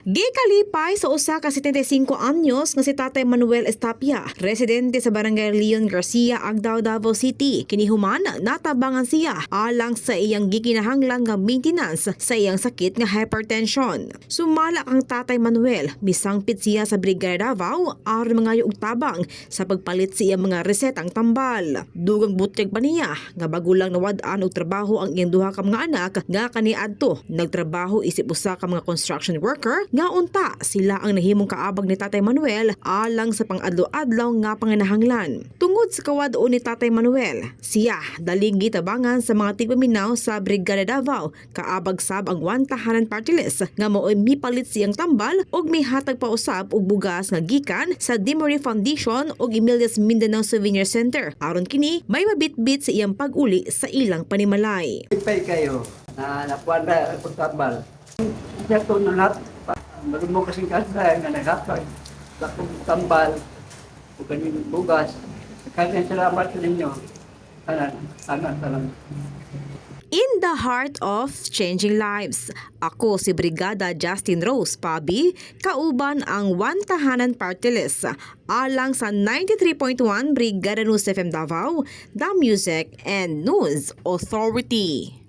Gikalipay sa usa ka 75 anyos nga si Tatay Manuel Estapia, residente sa Barangay Leon Garcia, Agdao, Davao City. Kinihuman natabangan siya alang sa iyang gikinahanglan nga maintenance sa iyang sakit nga hypertension. Sumala ang Tatay Manuel, misangpit siya sa Brigada Davao aron mangayo og tabang sa pagpalit sa iyang mga resetang tambal. Dugang butyag pa niya nga bago lang nawad-an og trabaho ang iyang duha ka mga anak nga kaniadto nagtrabaho isip usa ka mga construction worker nga unta sila ang nahimong kaabag ni Tatay Manuel alang sa pang-adlaw-adlaw nga panginahanglan. Tungod sa kawad-o ni Tatay Manuel, siya daling gitabangan sa mga tigpaminaw sa Brigada Davao kaabag sab ang one tahanan party list nga mao'y mipalit siyang tambal og mihatag pa usab og bugas nga gikan sa Dimory Foundation og Emilias Mindanao Souvenir Center aron kini may mabitbit sa iyang pag-uli sa ilang panimalay. Ipay kayo na nakuha na ang pagtabal. Ito na lahat. Meron mo kasing kasa nga naghatag. Lakong tambal o kanyang bugas. Kanyang salamat sa ninyo. Tanan. In the heart of changing lives, ako si Brigada Justin Rose Pabi, kauban ang One Tahanan Party List, alang sa 93.1 Brigada News FM Davao, The Music and News Authority.